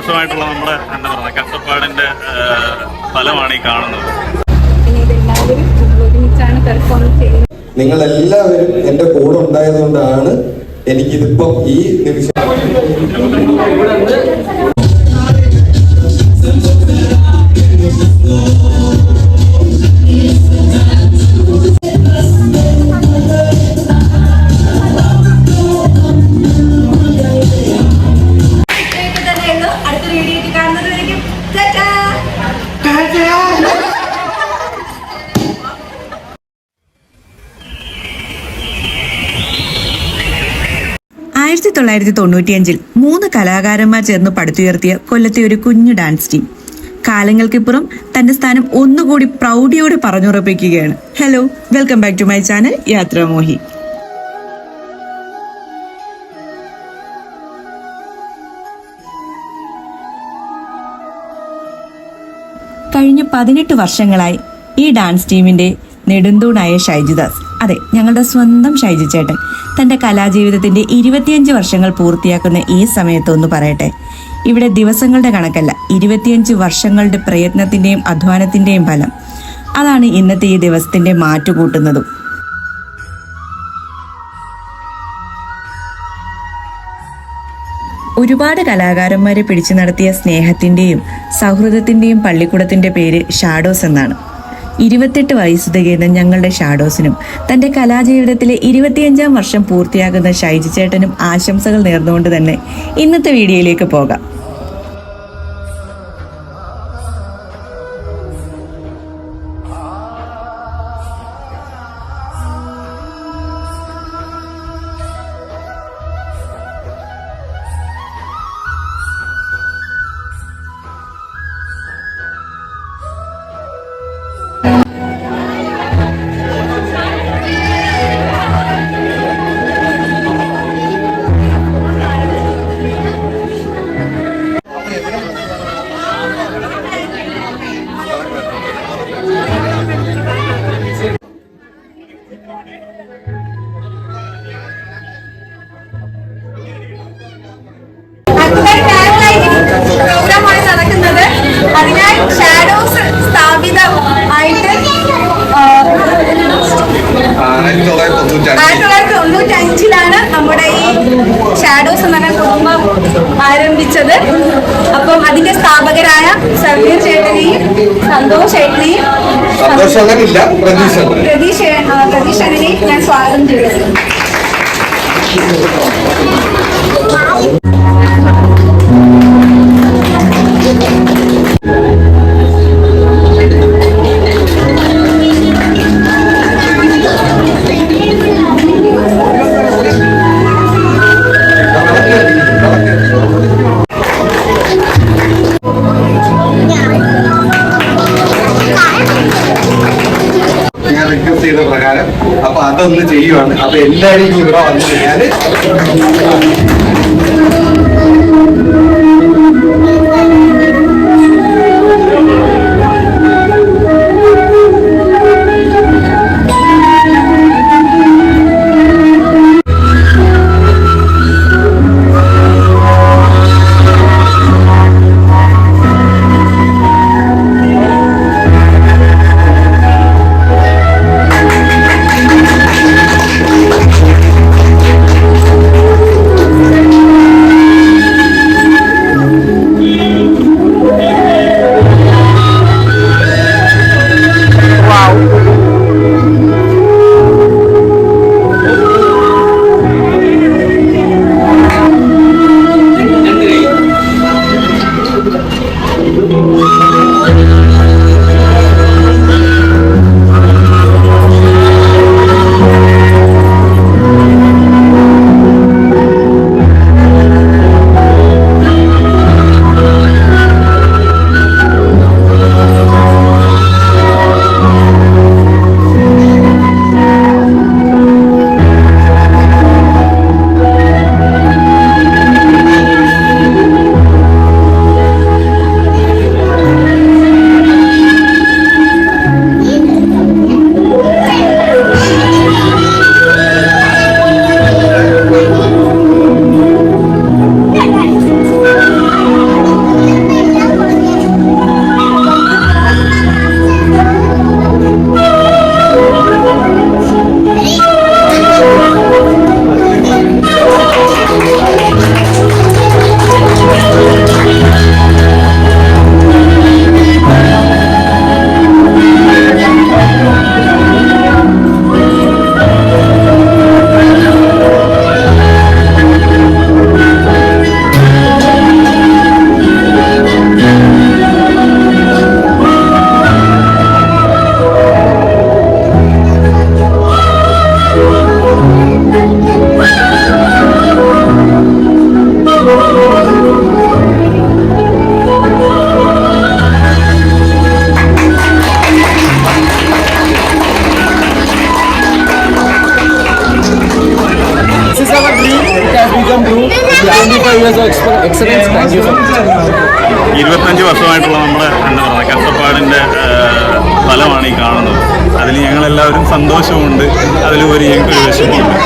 വർഷമായിട്ടുള്ള നമ്മുടെ എന്താ പറയുക കഷ്ടപ്പാടിന്റെ ഫലമാണ് ഈ കാണുന്നത്. നിങ്ങൾ എല്ലാവരും എന്റെ കൂടെ ഉണ്ടായതുകൊണ്ടാണ് എനിക്കിതിപ്പം ഈ നിമിഷം അടുത്തൊരു വീഡിയോ കാണുന്നത് വരെയും 1995 3 കലാകാരന്മാർ ചേർന്ന് പടുത്തുയർത്തിയ കൊല്ലത്തെ ഒരു കുഞ്ഞു ഡാൻസ് ടീം കാലങ്ങൾക്കിപ്പുറം തന്റെ സ്ഥാനം ഒന്നുകൂടി പ്രൗഢിയോടെ പറഞ്ഞുറപ്പിക്കുകയാണ്. Hello, welcome back to my channel Yathramohi. കഴിഞ്ഞ 18 വർഷങ്ങളായി ഈ ഡാൻസ് ടീമിന്റെ നെടുന്തൂണായ ഷൈജിദാസ്, അതെ ഞങ്ങളുടെ സ്വന്തം ഷൈജി ചേട്ടൻ, തന്റെ കലാജീവിതത്തിന്റെ 25 വർഷങ്ങൾ പൂർത്തിയാക്കുന്ന ഈ സമയത്ത് ഒന്ന് പറയട്ടെ, ഇവിടെ ദിവസങ്ങളുടെ കണക്കല്ല, 25 വർഷങ്ങളുടെ പ്രയത്നത്തിന്റെയും അധ്വാനത്തിന്റെയും ഫലം. അതാണ് ഇന്നത്തെ ഈ ദിവസത്തിന്റെ മാറ്റുകൂട്ടുന്നതും. ഒരുപാട് കലാകാരന്മാരെ പിടിച്ചു നടത്തിയ സ്നേഹത്തിന്റെയും സൗഹൃദത്തിന്റെയും പള്ളിക്കൂടത്തിന്റെ പേര് ഷാഡോസ് എന്നാണ്. 28 വയസ്സ് തികയുന്ന ഞങ്ങളുടെ ഷാഡോസിനും തന്റെ കലാജീവിതത്തിലെ 25-ാം വർഷം പൂർത്തിയാക്കുന്ന ഷൈജി ചേട്ടനും ആശംസകൾ നേർന്നുകൊണ്ട് തന്നെ ഇന്നത്തെ വീഡിയോയിലേക്ക് പോകാം. പ്രോഗ്രാമാണ് നടക്കുന്നത്. അതിനാൽ ഷാഡോസ് സ്ഥാപിതമായിട്ട് 1995 നമ്മുടെ ഈ ഷാഡോസ് എന്ന കുടുംബം ആരംഭിച്ചത്. അപ്പം അതിന്റെ സ്ഥാപകരായ സർവീർ ചേട്ടനെയും സന്തോഷ് ചേട്ടനെയും പ്രതീക്ഷനെയും ഞാൻ സ്വാഗതം ചെയ്യുന്നു. ഞാൻ റിക്വസ്റ്റ് ചെയ്ത പ്രകാരം അപ്പൊ അതൊന്ന് ചെയ്യുവാണ്. അപ്പൊ എല്ലാവരും ഇവിടെ വന്നു കഴിഞ്ഞാല് experience. Thank you so much. 25 വർഷമായിട്ടുള്ള നമ്മുടെ എന്താ പറയുക കഷ്ടപ്പാടിൻ്റെ ഫലമാണ് ഈ കാണുന്നത്. അതിൽ ഞങ്ങളെല്ലാവരും സന്തോഷമുണ്ട്, അതിലുപരി ഞങ്ങൾക്കൊരു വിഷമമുണ്ട്.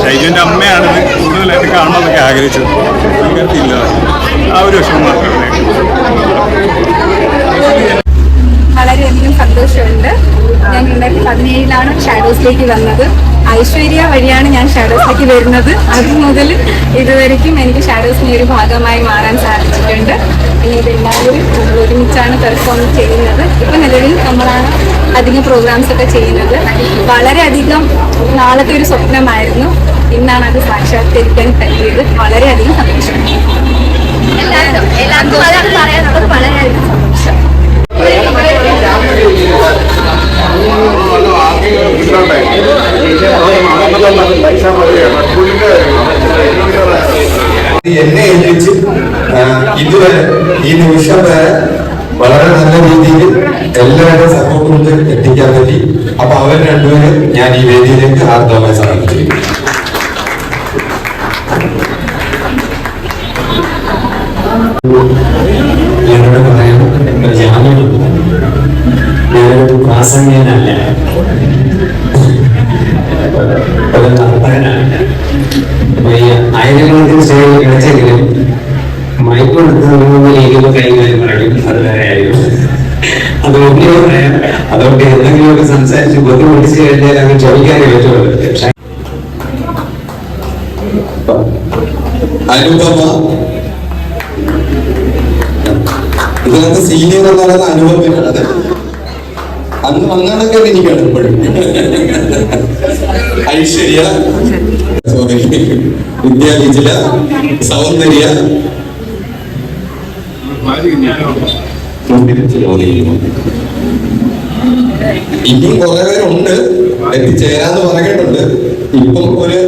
ഷൈജുവിൻ്റെ അമ്മയാണിത് കൂടുതലായിട്ട് കാണണമെന്നൊക്കെ ആഗ്രഹിച്ചത്, എനിക്കറിയില്ല, ആ ഒരു വിഷമം മാത്രമേ. വളരെയധികം സന്തോഷമുണ്ട്. ഞാൻ 2017 ഷാഡോസിലേക്ക് വന്നത്. ഐശ്വര്യ വഴിയാണ് ഞാൻ ഷാഡോസിലേക്ക് വരുന്നത്. അത് മുതൽ ഇതുവരെയ്ക്കും എനിക്ക് ഷാഡോസിന് ഒരു ഭാഗമായി മാറാൻ സാധിച്ചിട്ടുണ്ട്. പിന്നെ ഇതെല്ലാവരും ഒരുമിച്ചാണ് പെർഫോം ചെയ്യുന്നത്. ഇപ്പം നിലവിൽ നമ്മളാണ് അധികം പ്രോഗ്രാംസ് ഒക്കെ ചെയ്യുന്നത്. വളരെയധികം നാളത്തെ ഒരു സ്വപ്നമായിരുന്നു, ഇന്നാണ് അത് സാക്ഷാത്കരിക്കാൻ പറ്റിയത്. വളരെയധികം സന്തോഷം. എല്ലാവർക്കും അതാണ് പറയാനുള്ളത്. വളരെയധികം സന്തോഷം. എന്നെ ഏൽപ്പിച്ച് ഇതുവരെ ഈ നിമിഷം വരെ വളരെ നല്ല രീതിയിൽ എല്ലാവരുടെയും സപ്പോർട്ട് കൊണ്ട് എത്തിക്കാൻ പറ്റി. അപ്പൊ അവർ രണ്ടുപേരും ഞാൻ ഈ വേദിയിലേക്ക് ഹാർദവമായി സമർപ്പിച്ചിരിക്കുന്നു. എന്നോട് പറയാൻ ഞാനൊരു പ്രാസംഗികനല്ല, ഒരു നർത്തകനാണ്. ആയിരക്കണക്കിന് സ്റ്റേജിൽ കളിച്ചെങ്കിലും മൈക്കെടുത്ത് രീതിയിൽ കൈകാര്യം പറയും, അത് വേറെയായിരുന്നു. അതുകൊണ്ട് എന്തെങ്കിലുമൊക്കെ സംസാരിച്ച് ബുദ്ധിമുട്ടിച്ച് കഴിഞ്ഞാൽ അങ്ങ് ചോദിക്കാനേ പറ്റുള്ളൂ. അനുപമ ഇതിനകത്ത് സീനിയർ എന്ന് പറയുന്ന അനുപമയാണ്. അത് അന്ന് അങ്ങനൊക്കെ എനിക്കാണ് ഇപ്പോഴും. ഐശ്വര്യ, സോറി, വിദ്യാവിജയ, സൗന്ദര്യ, ഇനിയും കുറെ പേരുണ്ട് എത്തിച്ചേരാന്ന് പറഞ്ഞിട്ടുണ്ട്. ഇപ്പം ഒരു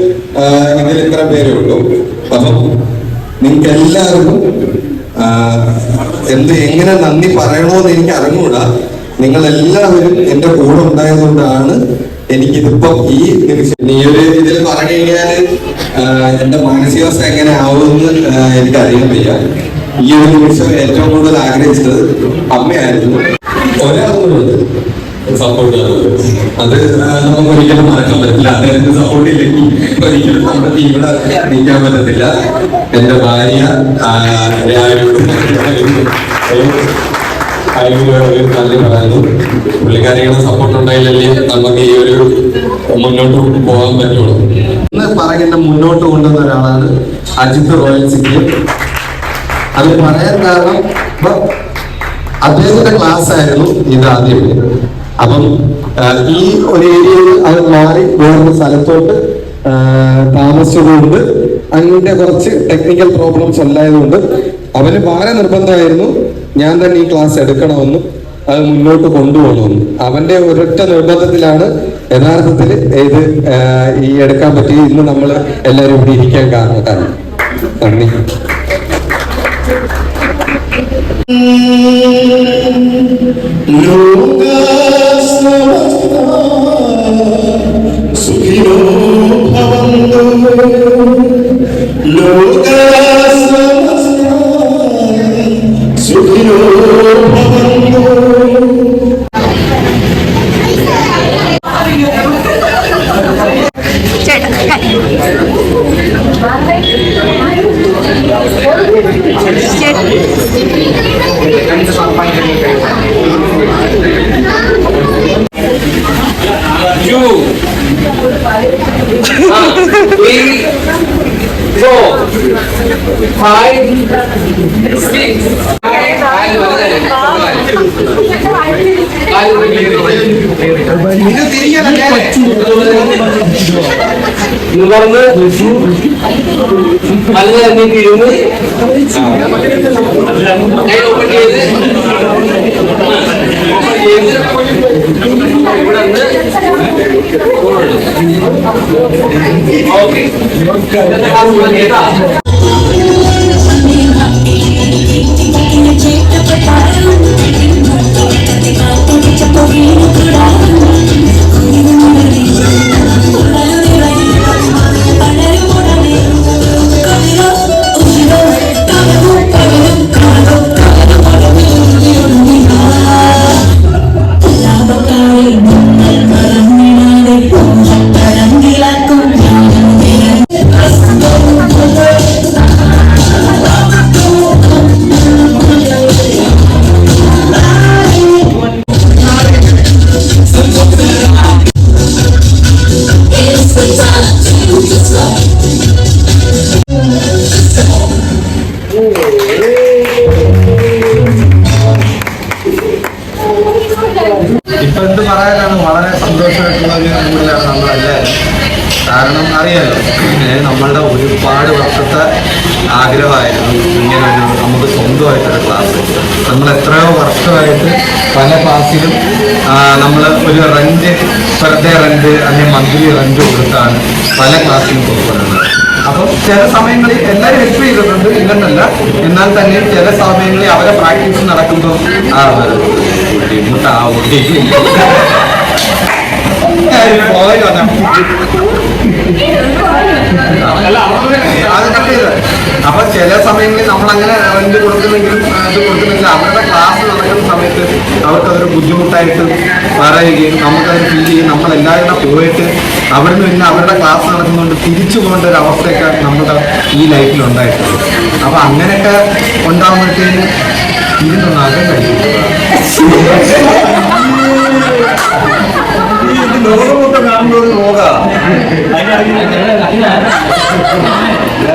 ഇതിൽ ഇത്ര പേരേ ഉള്ളൂ. അപ്പം നിങ്ങൾക്ക് എല്ലാവർക്കും എങ്ങനെ നന്ദി പറയണോന്ന് എനിക്ക് അറിഞ്ഞുകൂടാ. നിങ്ങൾ എല്ലാവരും എന്റെ കൂടെ ഉണ്ടായതുകൊണ്ടാണ് എനിക്കിതിപ്പം ഈ നിമിഷം ഈ ഒരു ഇതിൽ പറഞ്ഞു കഴിഞ്ഞാൽ എന്റെ മാനസികാവസ്ഥ എങ്ങനെ ആവുമെന്ന് എനിക്കറിയാൻ വയ്യ. ഈ ഒരു നിമിഷം ഏറ്റവും കൂടുതൽ ആഗ്രഹിച്ചത് അമ്മയായിരുന്നു. ഒരാളുണ്ട് സപ്പോർട്ട്, അത് നമുക്ക് ഒരിക്കലും മറക്കാൻ പറ്റില്ല. അദ്ദേഹത്തിന് സപ്പോർട്ട് ഇല്ലെങ്കിൽ ഒരിക്കലും നമ്മുടെ ഇവിടെ നീക്കാൻ പറ്റത്തില്ല. എന്റെ ഭാര്യ നന്ദി പറയുന്നു. പുള്ളിക്കാരികളുടെ സപ്പോർട്ട് ഉണ്ടായില്ലേ നമുക്ക് ഈ ഒരു മുന്നോട്ട് പോകാൻ പറ്റുള്ളൂ എന്ന് പറയുന്ന മുന്നോട്ട് കൊണ്ടുവന്ന ഒരാളാണ് അജിത് റോയൽ സിംഗ്. അത് പറയാൻ കാരണം അദ്ദേഹത്തിന്റെ ക്ലാസ് ആയിരുന്നു ഇത് ആദ്യം. അപ്പം ഈ ഒരു ഏരിയയിൽ അത് മാറി വേറൊരു സ്ഥലത്തോട്ട് താമസിച്ചതുകൊണ്ട് അതിന്റെ കുറച്ച് ടെക്നിക്കൽ പ്രോബ്ലംസ് ഉണ്ടായതുകൊണ്ട് അവന് വളരെ നിർബന്ധമായിരുന്നു ഞാൻ തന്നെ ഈ ക്ലാസ് എടുക്കണമെന്നും അത് മുന്നോട്ട് കൊണ്ടുപോകണമെന്നും. അവന്റെ ഒരൊറ്റ നിർബന്ധത്തിലാണ് യഥാർത്ഥത്തിൽ ഇത് ഈ എടുക്കാൻ പറ്റി. ഇന്ന് നമ്മൾ എല്ലാവരും ഇവിടെ ഇരിക്കാൻ കാരണം. നന്ദി. നിവർന്ന് മലനിരങ്ങി ഇരുന്ന് കൈ ഓപ്പൺ ചെയ്ത് ഓക്കെ സന്തോഷമായിട്ടുള്ള ഒരു മൂഡിലാണ് നമ്മളെല്ലാവരും. കാരണം അറിയാലോ, നമ്മളുടെ ഒരുപാട് വർഷത്തെ ആഗ്രഹമായിരുന്നു ഇങ്ങനൊരു നമുക്ക് സ്വന്തമായിട്ടൊരു ക്ലാസ്. നമ്മൾ എത്രയോ വർഷമായിട്ട് പല ക്ലാസ്സിലും നമ്മൾ ഒരു റെന്റ്, പെർ ഡേ റെന്റ് അല്ലെങ്കിൽ മന്ത്ലി റെന്റ് കൊടുത്താണ് പല ക്ലാസ്സിലും കൊണ്ടുവരുന്നത്. അപ്പം ചില സമയങ്ങളിൽ എല്ലാവരും ഹെൽപ്പ് ചെയ്തിട്ടുണ്ട്, ഇല്ലെന്നല്ല. എന്നാൽ തന്നെ ചില സമയങ്ങളിൽ അവരെ പ്രാക്ടീസ് നടക്കുമ്പോൾ അപ്പൊ ചില സമയങ്ങളിൽ നമ്മൾ അങ്ങനെ റെന്റ് കൊടുക്കുന്നെങ്കിലും ഇത് കൊടുക്കുന്നില്ല. അവരുടെ ക്ലാസ് നടക്കുന്ന സമയത്ത് അവർക്കതൊരു ബുദ്ധിമുട്ടായിട്ട് പറയുകയും നമുക്കത് ഫീൽ ചെയ്യും. നമ്മളെല്ലാവരും കൂടെ പോയിട്ട് അവിടുന്ന് പിന്നെ അവരുടെ ക്ലാസ് നടക്കുന്നുണ്ട് തിരിച്ചു പോകേണ്ട ഒരു അവസ്ഥയൊക്കെ നമ്മുടെ ഈ ലൈഫിൽ ഉണ്ടായിട്ടുണ്ട്. അപ്പൊ അങ്ങനെയൊക്കെ ഉണ്ടാകുമ്പോഴത്തേനും ഇതിനൊന്നും അകം കഴിച്ചിട്ടില്ല. ലോകമൊക്കെ കാണുമ്പോൾ ഒരു രോഗമാണ്.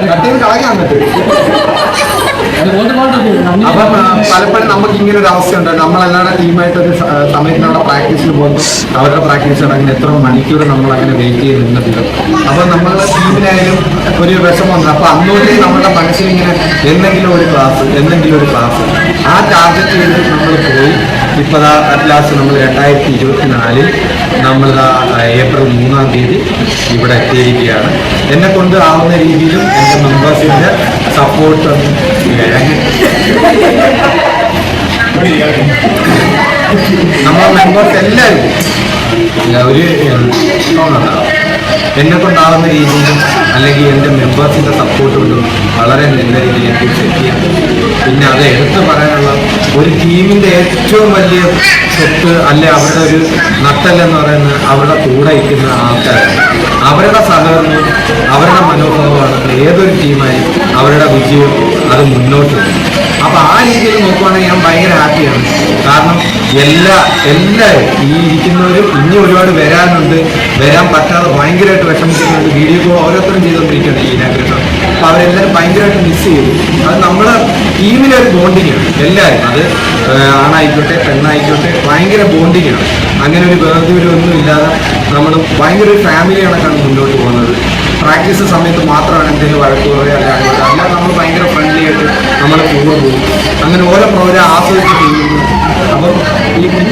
കട്ടിയിൽ കളയാൻ പറ്റും. അപ്പം പലപ്പോഴും നമുക്ക് ഇങ്ങനെ ഒരു അവസ്ഥയുണ്ട്. നമ്മളല്ലാതെ ടീമായിട്ടൊരു സമയത്ത് നമ്മുടെ പ്രാക്ടീസിന് പോകുമ്പോൾ അവരുടെ പ്രാക്ടീസ് നടക്കുന്ന എത്ര മണിക്കൂർ നമ്മൾ അങ്ങനെ വെയിറ്റ് ചെയ്ത് നിന്നിട്ടുണ്ട്. അപ്പം നമ്മളുടെ ടീമിനായാലും ഒരു വിഷമമുണ്ട്. അപ്പം അന്നോട്ടേ നമ്മുടെ മനസ്സിലിങ്ങനെ എന്തെങ്കിലും ഒരു ക്ലാസ് ആ ടാർഗറ്റ് ചെയ്ത് നമ്മൾ പോയി. ഇപ്പോൾ അറ്റ് ലാസ്റ്റ് നമ്മൾ 2024 നമ്മളിതാ ഏപ്രിൽ 3-ാം തീയതി ഇവിടെ എത്തിയിരിക്കുകയാണ്. എന്നെ കൊണ്ട് ആവുന്ന രീതിയിലും എൻ്റെ മെമ്പേഴ്സിൻ്റെ സപ്പോർട്ട് നമ്മളെ മെമ്പേഴ്സ് എല്ലാവരും ഒരു എന്നെ കൊണ്ടാവുന്ന രീതിയിലും അല്ലെങ്കിൽ എൻ്റെ മെമ്പേഴ്സിൻ്റെ സപ്പോർട്ട് കൊണ്ടും വളരെ നല്ല രീതിയിൽ സെറ്റ് ചെയ്യാം. പിന്നെ അത് എടുത്തു പറയാനുള്ള ഒരു ടീമിൻ്റെ ഏറ്റവും വലിയ സ്വത്ത് അല്ലെ അവരുടെ ഒരു നട്ടല്ലെന്ന് പറയുന്നത് അവരുടെ കൂടെ ഇരിക്കുന്ന ആൾക്കാരാണ്. അവരുടെ സഹകരണവും അവരുടെ മനോഭാവമാണ് ഏതൊരു ടീമായി അവരുടെ വിജയവും അത് മുന്നോട്ട് പോകും. അപ്പോൾ ആ രീതിയിൽ നോക്കുവാണെങ്കിൽ ഞാൻ ഭയങ്കര ഹാപ്പിയാണ്. കാരണം എല്ലാവരും ഈ ഇരിക്കുന്നവരും ഇനി ഒരുപാട് വരാനുണ്ട്, വരാൻ പറ്റാതെ ഭയങ്കരമായിട്ട് വിഷമിക്കുന്നുണ്ട്. വീഡിയോ കോൾ ഓരോരുത്തരും ചെയ്തുകൊണ്ടിരിക്കുകയാണ് ഈ ഇനാഗ്രേഷൻ. അപ്പോൾ അവരെല്ലാവരും ഭയങ്കരമായിട്ട് മിസ് ചെയ്തു. അത് നമ്മുടെ ടീമിലെ ഒരു ബോണ്ടിങ്ങാണ്. എല്ലാവരും അത് ആണായിക്കോട്ടെ പെണ്ണായിക്കോട്ടെ ഭയങ്കര ബോണ്ടിങ്ങാണ്. അങ്ങനെ ഒരു വേർതിരിവൊന്നും ഇല്ലാതെ നമ്മൾ ഭയങ്കര ഒരു ഫാമിലി കണക്കാണ് മുന്നോട്ട് പോകുന്നത്. പ്രാക്ടീസ് സമയത്ത് മാത്രമാണ് എന്തെങ്കിലും വഴക്ക് പറയുക അല്ലാതെ നമ്മൾ ഭയങ്കര ഫ്രണ്ട്ലി ആയിട്ട് നമ്മൾ കൂടെ പോകും. അങ്ങനെ ഓരോ പ്രോഗ്രാം ആസ്വദിച്ച് ചെയ്യുന്നു. അപ്പം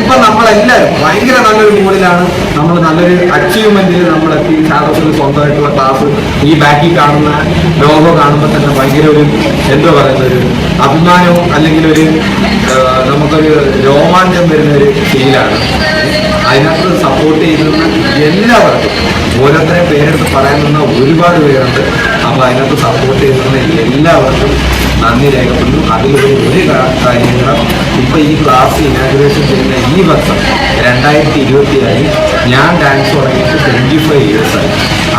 ഇപ്പം നമ്മളെല്ലാവരും ഭയങ്കര നല്ലൊരു മൂഡിലാണ്. നമ്മൾ നല്ലൊരു അച്ചീവ്മെന്റിൽ നമ്മളെത്തി. ഷാഡോസിന് സ്വന്തമായിട്ടുള്ള ക്ലാസ് ഈ ബാക്കിൽ കാണുന്ന ലോഗോ കാണുമ്പോൾ തന്നെ ഭയങ്കര ഒരു എന്താ പറയുന്ന ഒരു അഭിമാനവും അല്ലെങ്കിൽ ഒരു നമുക്കൊരു രോമാഞ്ചം വരുന്ന ഒരു ഫീലാണ്. അതിനകത്ത് സപ്പോർട്ട് ചെയ്യുന്ന എല്ലാവർക്കും ഓരോരുത്തരെയും പേരെടുത്ത് പറയാൻ നിന്ന ഒരുപാട് പേരുണ്ട്. അപ്പോൾ അതിനകത്ത് സപ്പോർട്ട് ചെയ്യുന്ന എല്ലാവർക്കും നന്ദി രേഖപ്പെടുന്നു. അതിലൊരു കാര്യങ്ങൾ ഇപ്പോൾ ഈ ക്ലാസ് ഇനാഗുറേഷൻ ചെയ്യുന്ന ഈ വർഷം 2025 ഞാൻ ഡാൻസ് തുടങ്ങിയിട്ട് 25 ഇയേഴ്സായി.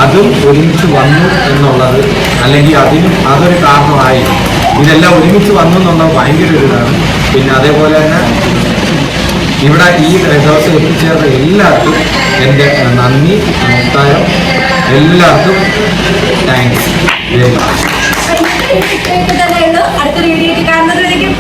അതും ഒരുമിച്ച് വന്നു എന്നുള്ളത് അല്ലെങ്കിൽ അതൊരു കാരണമായി. ഇതെല്ലാം ഒരുമിച്ച് വന്നു എന്നുള്ളത് ഭയങ്കര ഒരു ഇതാണ്. പിന്നെ അതേപോലെ തന്നെ ഇവിടെ ഈ ദിവസം എത്തിച്ചേർന്ന എല്ലാവർക്കും എൻ്റെ നന്ദി, നമസ്കാരം. എല്ലാവർക്കും താങ്ക്സ് വെരി മച്ച്. അടുത്തൊരു വീഡിയോ കാണുന്നത് വരയ്ക്കും